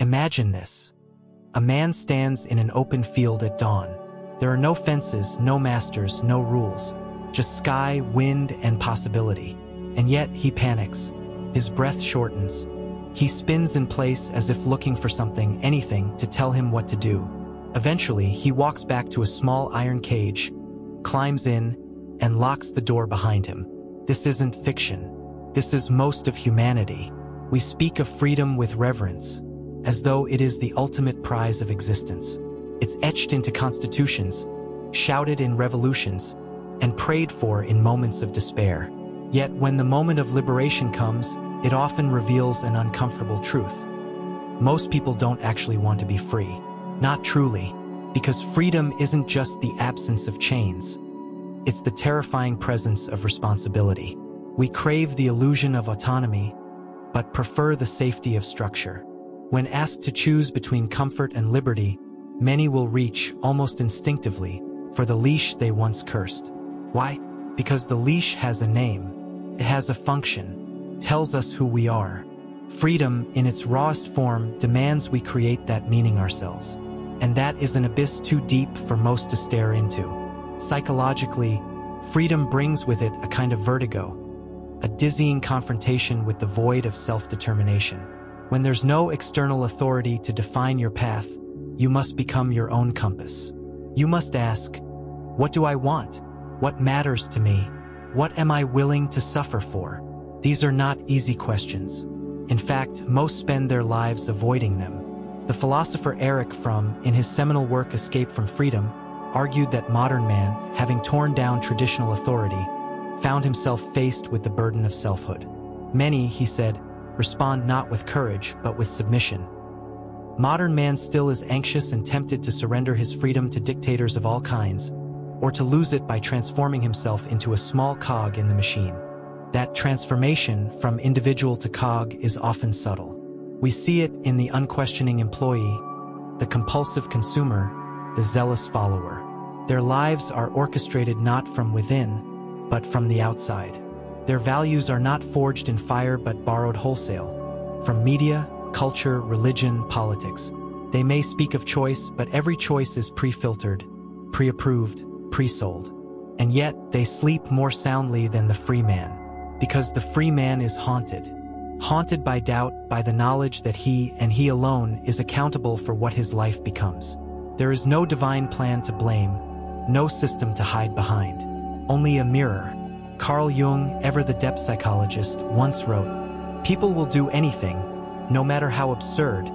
Imagine this. A man stands in an open field at dawn. There are no fences, no masters, no rules. Just sky, wind, and possibility. And yet he panics. His breath shortens. He spins in place as if looking for something, anything, to tell him what to do. Eventually, he walks back to a small iron cage, climbs in, and locks the door behind him. This isn't fiction. This is most of humanity. We speak of freedom with reverence, as though it is the ultimate prize of existence. It's etched into constitutions, shouted in revolutions, and prayed for in moments of despair. Yet when the moment of liberation comes, it often reveals an uncomfortable truth. Most people don't actually want to be free. Not truly, because freedom isn't just the absence of chains. It's the terrifying presence of responsibility. We crave the illusion of autonomy, but prefer the safety of structure. When asked to choose between comfort and liberty, many will reach, almost instinctively, for the leash they once cursed. Why? Because the leash has a name. It has a function, tells us who we are. Freedom, in its rawest form, demands we create that meaning ourselves. And that is an abyss too deep for most to stare into. Psychologically, freedom brings with it a kind of vertigo, a dizzying confrontation with the void of self-determination. When there's no external authority to define your path, you must become your own compass. You must ask, what do I want? What matters to me? What am I willing to suffer for? These are not easy questions. In fact, most spend their lives avoiding them. The philosopher Eric Fromm, in his seminal work Escape from Freedom, argued that modern man, having torn down traditional authority, found himself faced with the burden of selfhood. Many, he said, respond not with courage, but with submission. Modern man still is anxious and tempted to surrender his freedom to dictators of all kinds, or to lose it by transforming himself into a small cog in the machine. That transformation from individual to cog is often subtle. We see it in the unquestioning employee, the compulsive consumer, the zealous follower. Their lives are orchestrated not from within, but from the outside. Their values are not forged in fire but borrowed wholesale, from media, culture, religion, politics. They may speak of choice, but every choice is pre-filtered, pre-approved, pre-sold. And yet, they sleep more soundly than the free man, because the free man is haunted by doubt, by the knowledge that he, and he alone, is accountable for what his life becomes. There is no divine plan to blame, no system to hide behind, only a mirror. Carl Jung, ever the depth psychologist, once wrote, "People will do anything, no matter how absurd,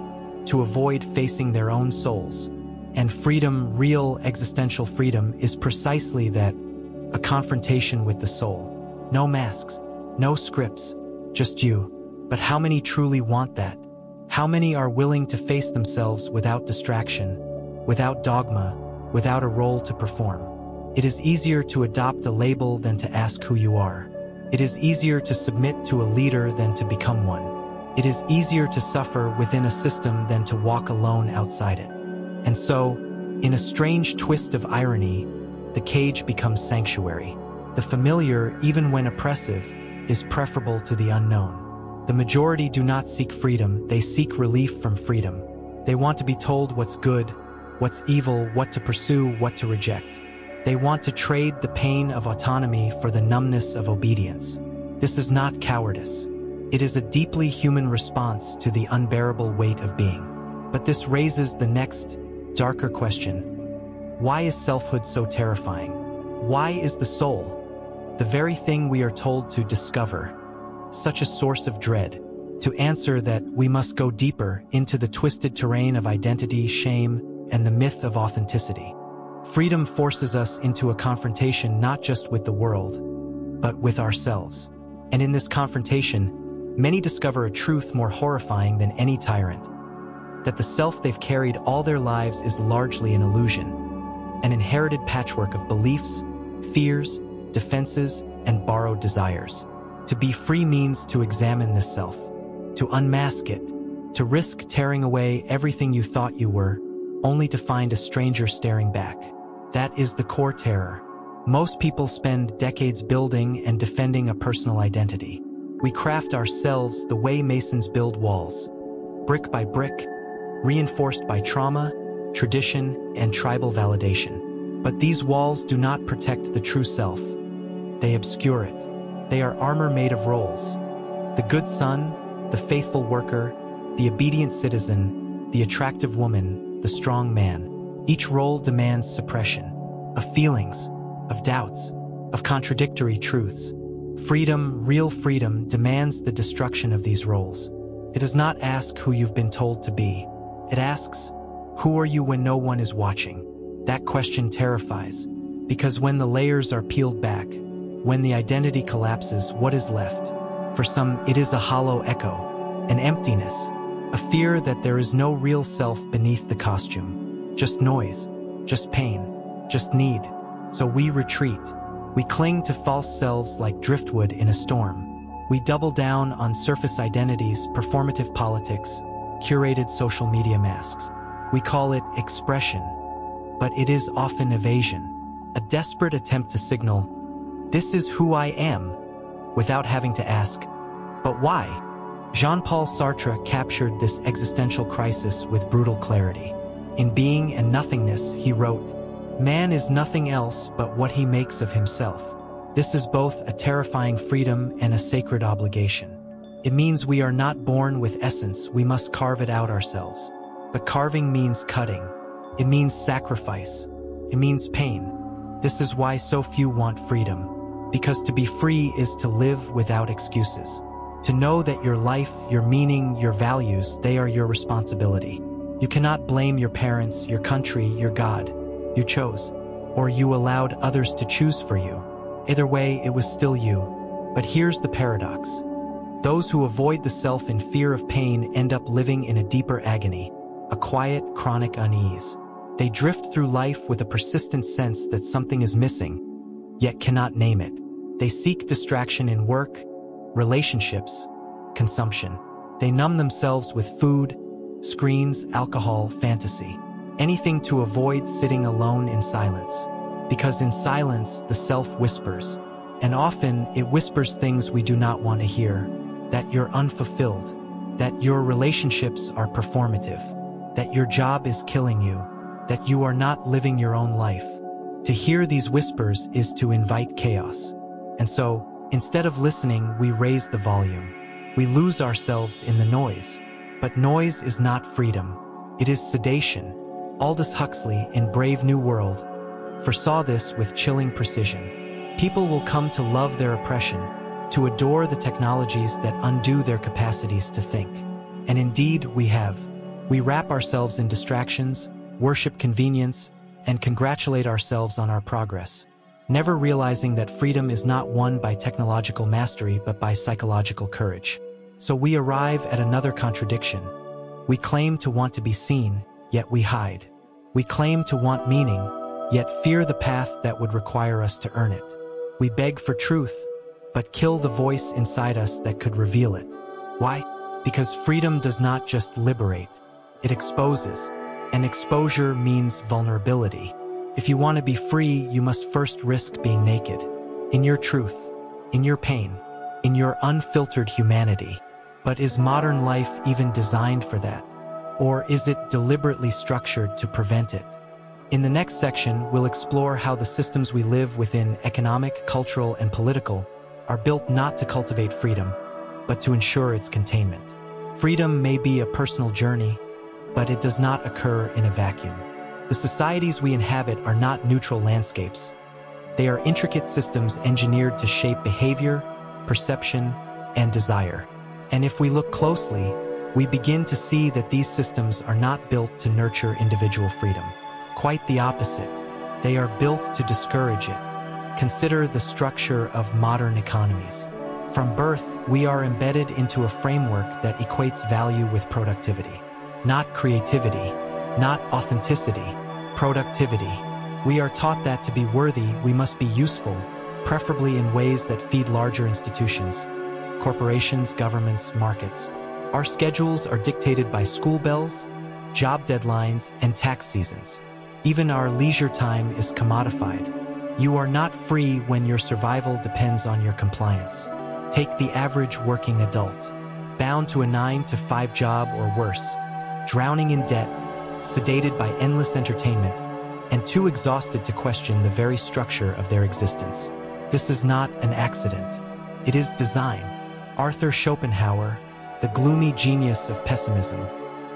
to avoid facing their own souls." And freedom, real existential freedom, is precisely that, a confrontation with the soul. No masks, no scripts, just you. But how many truly want that? How many are willing to face themselves without distraction, without dogma, without a role to perform? It is easier to adopt a label than to ask who you are. It is easier to submit to a leader than to become one. It is easier to suffer within a system than to walk alone outside it. And so, in a strange twist of irony, the cage becomes sanctuary. The familiar, even when oppressive, is preferable to the unknown. The majority do not seek freedom, they seek relief from freedom. They want to be told what's good, what's evil, what to pursue, what to reject. They want to trade the pain of autonomy for the numbness of obedience. This is not cowardice. It is a deeply human response to the unbearable weight of being. But this raises the next, darker question. Why is selfhood so terrifying? Why is the soul, the very thing we are told to discover, such a source of dread? To answer that, we must go deeper into the twisted terrain of identity, shame, and the myth of authenticity. Freedom forces us into a confrontation not just with the world, but with ourselves. And in this confrontation, many discover a truth more horrifying than any tyrant: that the self they've carried all their lives is largely an illusion, an inherited patchwork of beliefs, fears, defenses, and borrowed desires. To be free means to examine this self, to unmask it, to risk tearing away everything you thought you were, only to find a stranger staring back. That is the core terror. Most people spend decades building and defending a personal identity. We craft ourselves the way masons build walls, brick by brick, reinforced by trauma, tradition, and tribal validation. But these walls do not protect the true self. They obscure it. They are armor made of roles. The good son, the faithful worker, the obedient citizen, the attractive woman, the strong man. Each role demands suppression of feelings, of doubts, of contradictory truths. Freedom, real freedom, demands the destruction of these roles. It does not ask who you've been told to be. It asks, who are you when no one is watching? That question terrifies, because when the layers are peeled back, when the identity collapses, what is left? For some, it is a hollow echo, an emptiness, a fear that there is no real self beneath the costume. Just noise, just pain, just need. So we retreat. We cling to false selves like driftwood in a storm. We double down on surface identities, performative politics, curated social media masks. We call it expression, but it is often evasion, a desperate attempt to signal, this is who I am, without having to ask, but why? Jean-Paul Sartre captured this existential crisis with brutal clarity. In Being and Nothingness, he wrote, "Man is nothing else but what he makes of himself." This is both a terrifying freedom and a sacred obligation. It means we are not born with essence, we must carve it out ourselves. But carving means cutting. It means sacrifice. It means pain. This is why so few want freedom. Because to be free is to live without excuses. To know that your life, your meaning, your values, they are your responsibility. You cannot blame your parents, your country, your God. You chose, or you allowed others to choose for you. Either way, it was still you. But here's the paradox. Those who avoid the self in fear of pain end up living in a deeper agony, a quiet, chronic unease. They drift through life with a persistent sense that something is missing, yet cannot name it. They seek distraction in work, relationships, consumption. They numb themselves with food, screens, alcohol, fantasy. Anything to avoid sitting alone in silence. Because in silence, the self whispers. And often, it whispers things we do not want to hear. That you're unfulfilled. That your relationships are performative. That your job is killing you. That you are not living your own life. To hear these whispers is to invite chaos. And so, instead of listening, we raise the volume. We lose ourselves in the noise. But noise is not freedom. It is sedation. Aldous Huxley, in Brave New World, foresaw this with chilling precision. People will come to love their oppression, to adore the technologies that undo their capacities to think. And indeed, we have. We wrap ourselves in distractions, worship convenience, and congratulate ourselves on our progress, never realizing that freedom is not won by technological mastery but by psychological courage. So we arrive at another contradiction. We claim to want to be seen, yet we hide. We claim to want meaning, yet fear the path that would require us to earn it. We beg for truth, but kill the voice inside us that could reveal it. Why? Because freedom does not just liberate, it exposes. And exposure means vulnerability. If you want to be free, you must first risk being naked. In your truth, in your pain, in your unfiltered humanity. But is modern life even designed for that? Or is it deliberately structured to prevent it? In the next section, we'll explore how the systems we live within, economic, cultural, and political, are built not to cultivate freedom, but to ensure its containment. Freedom may be a personal journey, but it does not occur in a vacuum. The societies we inhabit are not neutral landscapes. They are intricate systems engineered to shape behavior, perception, and desire. And if we look closely, we begin to see that these systems are not built to nurture individual freedom. Quite the opposite. They are built to discourage it. Consider the structure of modern economies. From birth, we are embedded into a framework that equates value with productivity. Not creativity, not authenticity, productivity. We are taught that to be worthy, we must be useful, preferably in ways that feed larger institutions, corporations, governments, markets. Our schedules are dictated by school bells, job deadlines, and tax seasons. Even our leisure time is commodified. You are not free when your survival depends on your compliance. Take the average working adult, bound to a 9-to-5 job or worse. drowning in debt, sedated by endless entertainment, and too exhausted to question the very structure of their existence. This is not an accident. It is design. Arthur Schopenhauer, the gloomy genius of pessimism,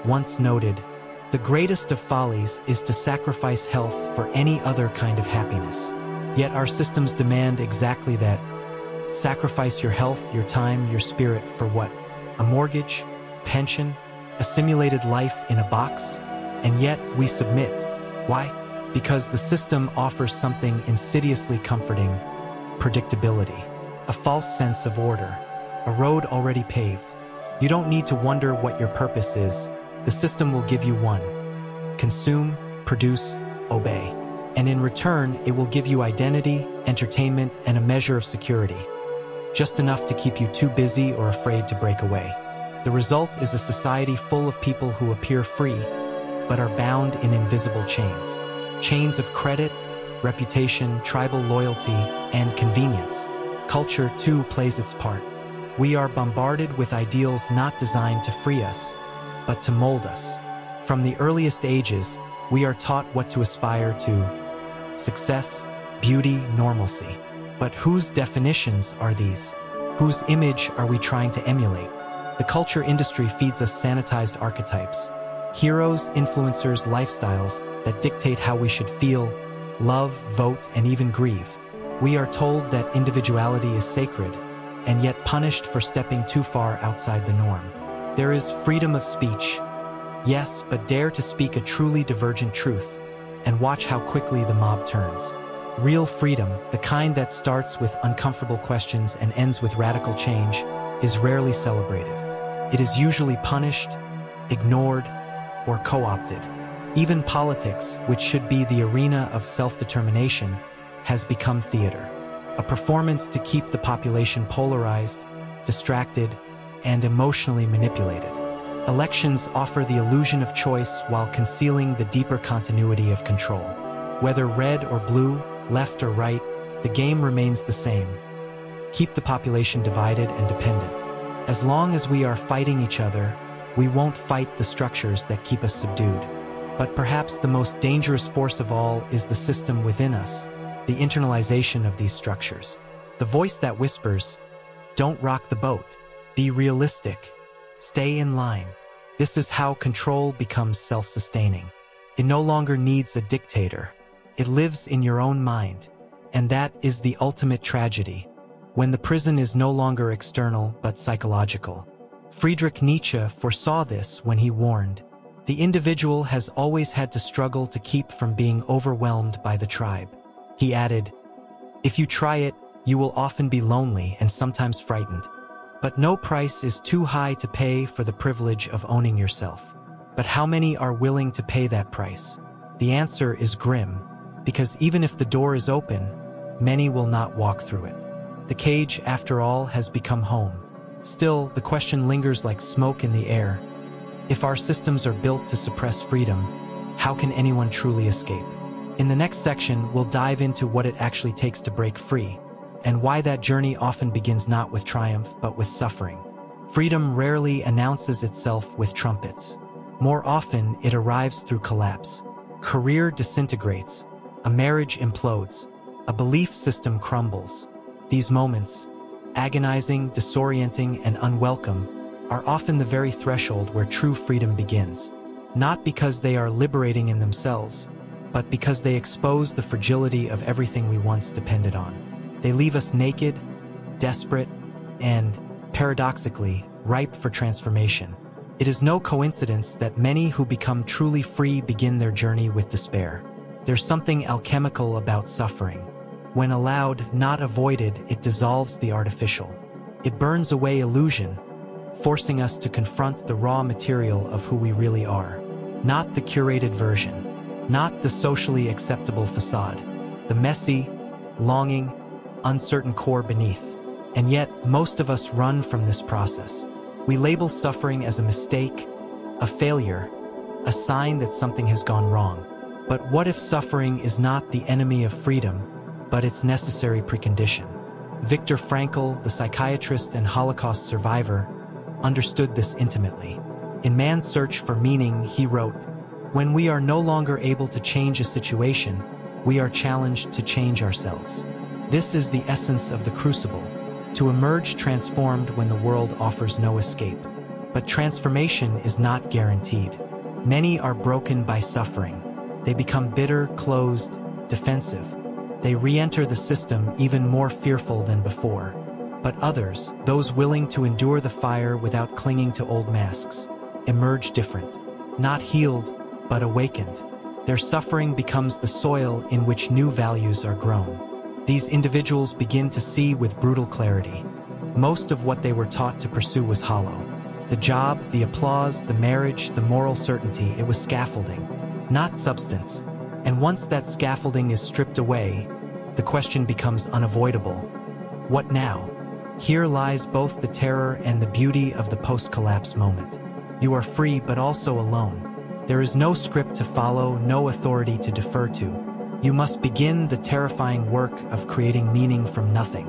once noted, "The greatest of follies is to sacrifice health for any other kind of happiness." Yet our systems demand exactly that. Sacrifice your health, your time, your spirit for what? A mortgage? Pension? A simulated life in a box? And yet we submit. Why? Because the system offers something insidiously comforting: predictability, a false sense of order, a road already paved. You don't need to wonder what your purpose is. The system will give you one. Consume, produce, obey. And in return, it will give you identity, entertainment, and a measure of security. Just enough to keep you too busy or afraid to break away. The result is a society full of people who appear free, but are bound in invisible chains. Chains of credit, reputation, tribal loyalty, and convenience. Culture, too, plays its part. We are bombarded with ideals not designed to free us, but to mold us. From the earliest ages, we are taught what to aspire to: success, beauty, normalcy. But whose definitions are these? Whose image are we trying to emulate? The culture industry feeds us sanitized archetypes, heroes, influencers, lifestyles that dictate how we should feel, love, vote, and even grieve. We are told that individuality is sacred, and yet punished for stepping too far outside the norm. There is freedom of speech. Yes, but dare to speak a truly divergent truth, and watch how quickly the mob turns. Real freedom, the kind that starts with uncomfortable questions and ends with radical change, is rarely celebrated. It is usually punished, ignored, or co-opted. Even politics, which should be the arena of self-determination, has become theater. A performance to keep the population polarized, distracted, and emotionally manipulated. Elections offer the illusion of choice while concealing the deeper continuity of control. Whether red or blue, left or right, the game remains the same. Keep the population divided and dependent. As long as we are fighting each other, we won't fight the structures that keep us subdued. But perhaps the most dangerous force of all is the system within us, the internalization of these structures. The voice that whispers, "Don't rock the boat. Be realistic. Stay in line." This is how control becomes self-sustaining. It no longer needs a dictator. It lives in your own mind. And that is the ultimate tragedy, when the prison is no longer external but psychological. Friedrich Nietzsche foresaw this when he warned, "The individual has always had to struggle to keep from being overwhelmed by the tribe." He added, "If you try it, you will often be lonely and sometimes frightened. But no price is too high to pay for the privilege of owning yourself." But how many are willing to pay that price? The answer is grim, because even if the door is open, many will not walk through it. The cage, after all, has become home. Still, the question lingers like smoke in the air. If our systems are built to suppress freedom, how can anyone truly escape? In the next section, we'll dive into what it actually takes to break free, and why that journey often begins not with triumph, but with suffering. Freedom rarely announces itself with trumpets. More often, it arrives through collapse. Career disintegrates, a marriage implodes, a belief system crumbles. These moments, agonizing, disorienting, and unwelcome, are often the very threshold where true freedom begins. Not because they are liberating in themselves, but because they expose the fragility of everything we once depended on. They leave us naked, desperate, and, paradoxically, ripe for transformation. It is no coincidence that many who become truly free begin their journey with despair. There's something alchemical about suffering. When allowed, not avoided, it dissolves the artificial. It burns away illusion, forcing us to confront the raw material of who we really are. Not the curated version, not the socially acceptable facade, the messy, longing, uncertain core beneath. And yet, most of us run from this process. We label suffering as a mistake, a failure, a sign that something has gone wrong. But what if suffering is not the enemy of freedom, but its necessary precondition? Viktor Frankl, the psychiatrist and Holocaust survivor, understood this intimately. In Man's Search for Meaning, he wrote, "When we are no longer able to change a situation, we are challenged to change ourselves. This is the essence of the crucible, to emerge transformed when the world offers no escape. But transformation is not guaranteed. Many are broken by suffering. They become bitter, closed, defensive. They re-enter the system even more fearful than before. But others, those willing to endure the fire without clinging to old masks, emerge different, not healed, but awakened. Their suffering becomes the soil in which new values are grown. These individuals begin to see with brutal clarity. Most of what they were taught to pursue was hollow. The job, the applause, the marriage, the moral certainty, it was scaffolding, not substance. And once that scaffolding is stripped away, the question becomes unavoidable. What now? Here lies both the terror and the beauty of the post-collapse moment. You are free but also alone. There is no script to follow, no authority to defer to. You must begin the terrifying work of creating meaning from nothing.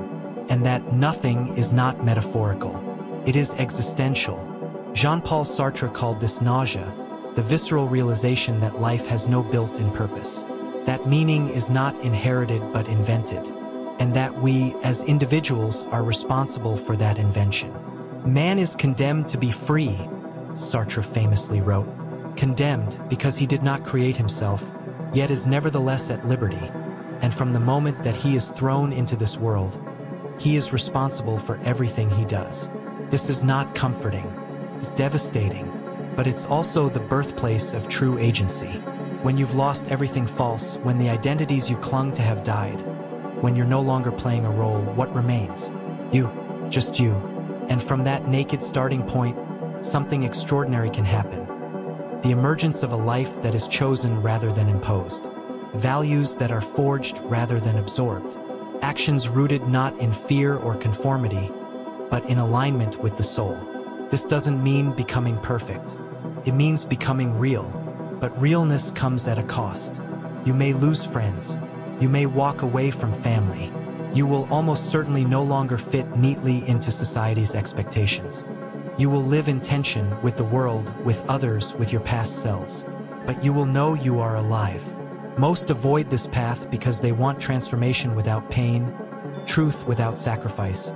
And that nothing is not metaphorical. It is existential. Jean-Paul Sartre called this nausea, the visceral realization that life has no built-in purpose. That meaning is not inherited but invented. And that we, as individuals, are responsible for that invention. Man is condemned to be free, Sartre famously wrote. Condemned because he did not create himself, yet is nevertheless at liberty. And from the moment that he is thrown into this world, he is responsible for everything he does. This is not comforting. It's devastating. But it's also the birthplace of true agency. When you've lost everything false, when the identities you clung to have died, when you're no longer playing a role, what remains? You, just you. And from that naked starting point, something extraordinary can happen. The emergence of a life that is chosen rather than imposed. Values that are forged rather than absorbed. Actions rooted not in fear or conformity, but in alignment with the soul. This doesn't mean becoming perfect. It means becoming real. But realness comes at a cost. You may lose friends. You may walk away from family. You will almost certainly no longer fit neatly into society's expectations. You will live in tension with the world, with others, with your past selves. But you will know you are alive. Most avoid this path because they want transformation without pain, truth without sacrifice,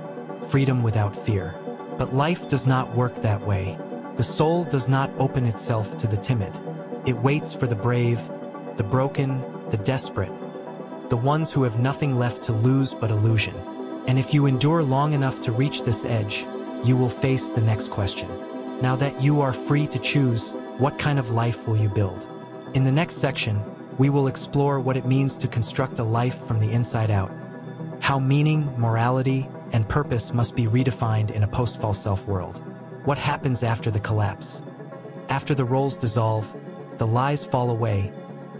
freedom without fear. But life does not work that way. The soul does not open itself to the timid. It waits for the brave, the broken, the desperate, the ones who have nothing left to lose but illusion. And if you endure long enough to reach this edge, you will face the next question. Now that you are free to choose, what kind of life will you build? In the next section, we will explore what it means to construct a life from the inside out, how meaning, morality, and purpose must be redefined in a post-fall self-world. What happens after the collapse? After the roles dissolve, the lies fall away,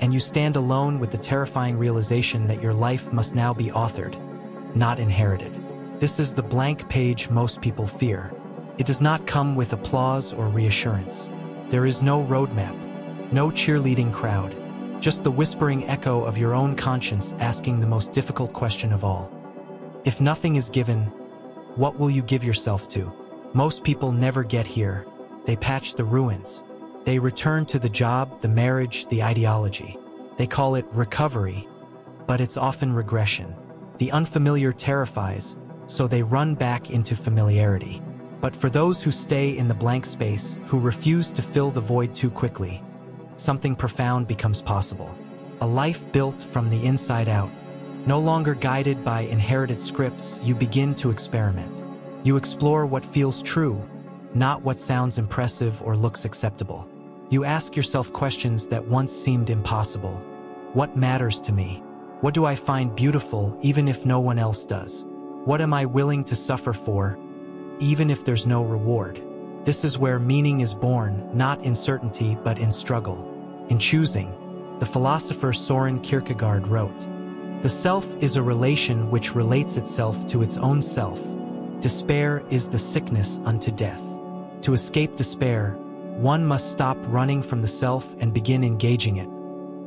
and you stand alone with the terrifying realization that your life must now be authored, not inherited. This is the blank page most people fear. It does not come with applause or reassurance. There is no roadmap, no cheerleading crowd, just the whispering echo of your own conscience asking the most difficult question of all. If nothing is given, what will you give yourself to? Most people never get here. They patch the ruins. They return to the job, the marriage, the ideology. They call it recovery, but it's often regression. The unfamiliar terrifies, so they run back into familiarity. But for those who stay in the blank space, who refuse to fill the void too quickly, something profound becomes possible. A life built from the inside out. No longer guided by inherited scripts, you begin to experiment. You explore what feels true, not what sounds impressive or looks acceptable. You ask yourself questions that once seemed impossible. What matters to me? What do I find beautiful even if no one else does? What am I willing to suffer for, even if there's no reward? This is where meaning is born, not in certainty but in struggle, in choosing. The philosopher Soren Kierkegaard wrote, "The self is a relation which relates itself to its own self. Despair is the sickness unto death." To escape despair, one must stop running from the self and begin engaging it,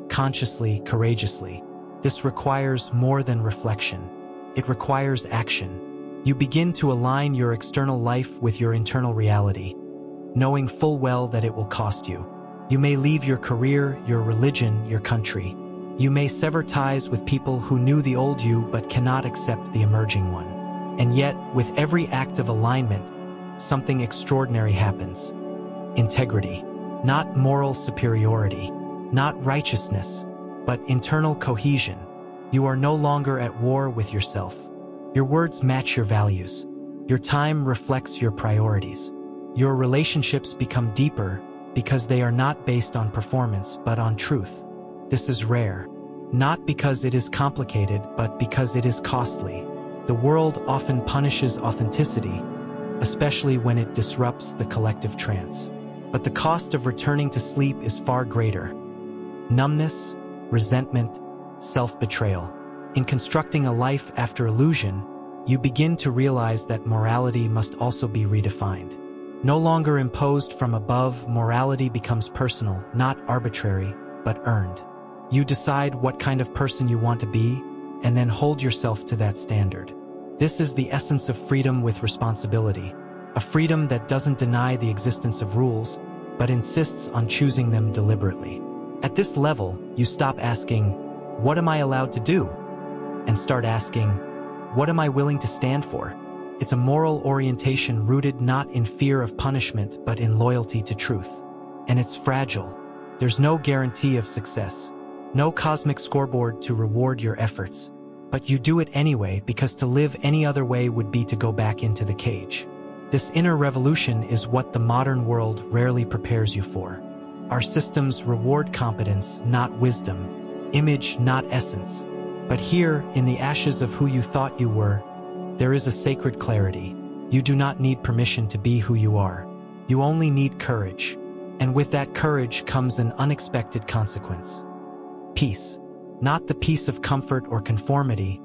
consciously, courageously. This requires more than reflection. It requires action. You begin to align your external life with your internal reality. knowing full well that it will cost you. You may leave your career, your religion, your country. You may sever ties with people who knew the old you but cannot accept the emerging one. And yet, with every act of alignment, something extraordinary happens. Integrity. Not moral superiority, not righteousness, but internal cohesion. You are no longer at war with yourself. Your words match your values. Your time reflects your priorities. Your relationships become deeper because they are not based on performance but on truth. This is rare, not because it is complicated but because it is costly. The world often punishes authenticity, especially when it disrupts the collective trance. But the cost of returning to sleep is far greater. Numbness, resentment, self-betrayal. In constructing a life after illusion, you begin to realize that morality must also be redefined. No longer imposed from above, morality becomes personal, not arbitrary, but earned. You decide what kind of person you want to be, and then hold yourself to that standard. This is the essence of freedom with responsibility. A freedom that doesn't deny the existence of rules, but insists on choosing them deliberately. At this level, you stop asking, "What am I allowed to do?" and start asking, "What am I willing to stand for?" It's a moral orientation rooted not in fear of punishment, but in loyalty to truth. And it's fragile. There's no guarantee of success, no cosmic scoreboard to reward your efforts. But you do it anyway because to live any other way would be to go back into the cage. This inner revolution is what the modern world rarely prepares you for. Our systems reward competence, not wisdom, image, not essence. But here, in the ashes of who you thought you were, there is a sacred clarity. You do not need permission to be who you are. You only need courage. And with that courage comes an unexpected consequence. Peace. Not the peace of comfort or conformity,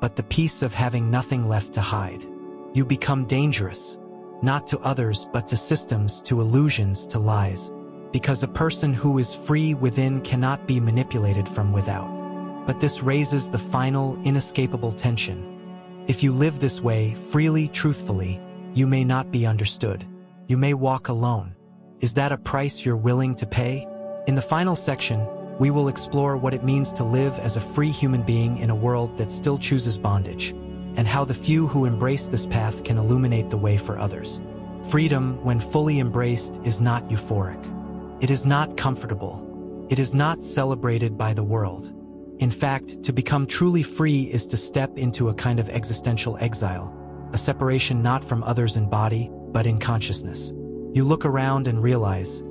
but the peace of having nothing left to hide. You become dangerous, not to others, but to systems, to illusions, to lies. Because a person who is free within cannot be manipulated from without. But this raises the final, inescapable tension. If you live this way, freely, truthfully, you may not be understood. You may walk alone. Is that a price you're willing to pay? In the final section, we will explore what it means to live as a free human being in a world that still chooses bondage, and how the few who embrace this path can illuminate the way for others. Freedom, when fully embraced, is not euphoric. It is not comfortable. It is not celebrated by the world. In fact, to become truly free is to step into a kind of existential exile, a separation not from others in body, but in consciousness. You look around and realize,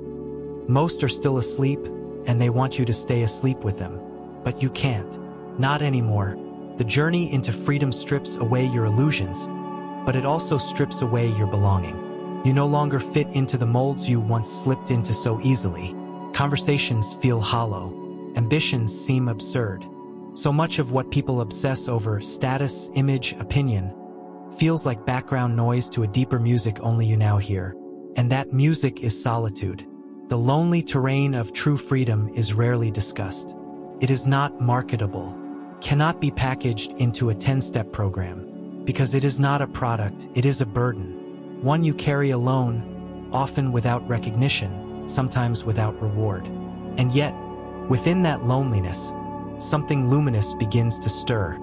most are still asleep, and they want you to stay asleep with them. But you can't. Not anymore. The journey into freedom strips away your illusions, but it also strips away your belonging. You no longer fit into the molds you once slipped into so easily. Conversations feel hollow. Ambitions seem absurd. So much of what people obsess over, status, image, opinion, feels like background noise to a deeper music only you now hear. And that music is solitude. The lonely terrain of true freedom is rarely discussed. It is not marketable, cannot be packaged into a 10-step program, because it is not a product, it is a burden. One you carry alone, often without recognition, sometimes without reward. And yet, within that loneliness, something luminous begins to stir.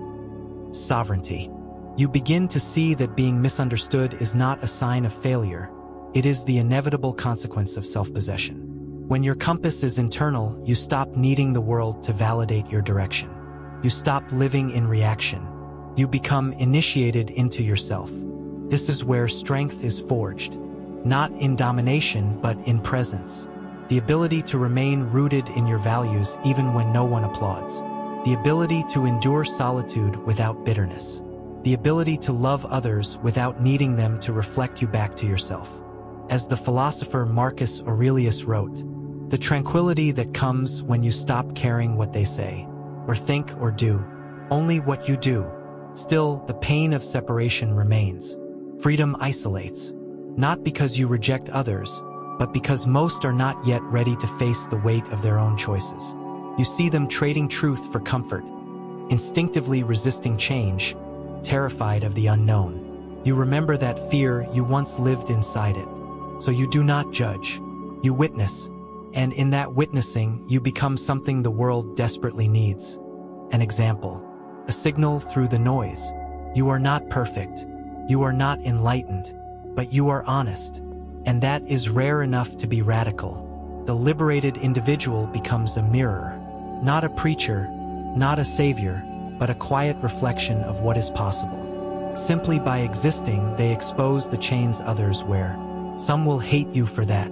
Sovereignty. You begin to see that being misunderstood is not a sign of failure. It is the inevitable consequence of self-possession. When your compass is internal, you stop needing the world to validate your direction. You stop living in reaction. You become initiated into yourself. This is where strength is forged, not in domination, but in presence. The ability to remain rooted in your values even when no one applauds. The ability to endure solitude without bitterness. The ability to love others without needing them to reflect you back to yourself. As the philosopher Marcus Aurelius wrote, the tranquility that comes when you stop caring what they say, or think or do, only what you do. Still, the pain of separation remains. Freedom isolates, not because you reject others, but because most are not yet ready to face the weight of their own choices. You see them trading truth for comfort, instinctively resisting change, terrified of the unknown. You remember that fear you once lived inside it. So you do not judge. You witness. And in that witnessing, you become something the world desperately needs. An example. A signal through the noise. You are not perfect. You are not enlightened. But you are honest. And that is rare enough to be radical. The liberated individual becomes a mirror. Not a preacher, not a savior, but a quiet reflection of what is possible. Simply by existing, they expose the chains others wear. Some will hate you for that.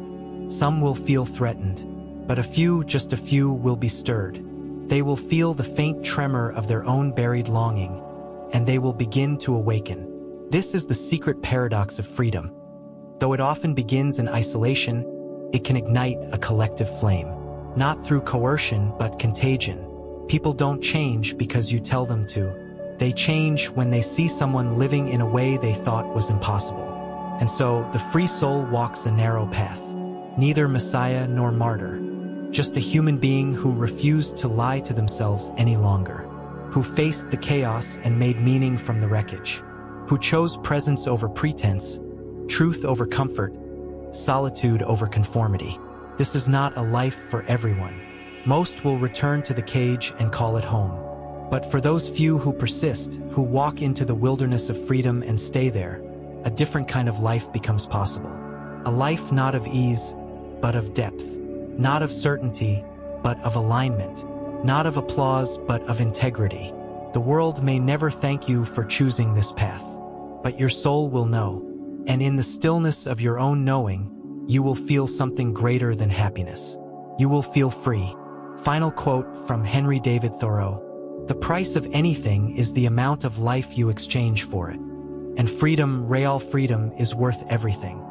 Some will feel threatened. But a few, just a few, will be stirred. They will feel the faint tremor of their own buried longing, and they will begin to awaken. This is the secret paradox of freedom. Though it often begins in isolation, it can ignite a collective flame. Not through coercion, but contagion. People don't change because you tell them to. They change when they see someone living in a way they thought was impossible. And so, the free soul walks a narrow path. Neither Messiah nor martyr. Just a human being who refused to lie to themselves any longer. Who faced the chaos and made meaning from the wreckage. Who chose presence over pretense, truth over comfort, solitude over conformity. This is not a life for everyone. Most will return to the cage and call it home. But for those few who persist, who walk into the wilderness of freedom and stay there, a different kind of life becomes possible. A life not of ease, but of depth. Not of certainty, but of alignment. Not of applause, but of integrity. The world may never thank you for choosing this path, but your soul will know. And in the stillness of your own knowing, you will feel something greater than happiness. You will feel free. Final quote from Henry David Thoreau. The price of anything is the amount of life you exchange for it. And freedom, real freedom, is worth everything.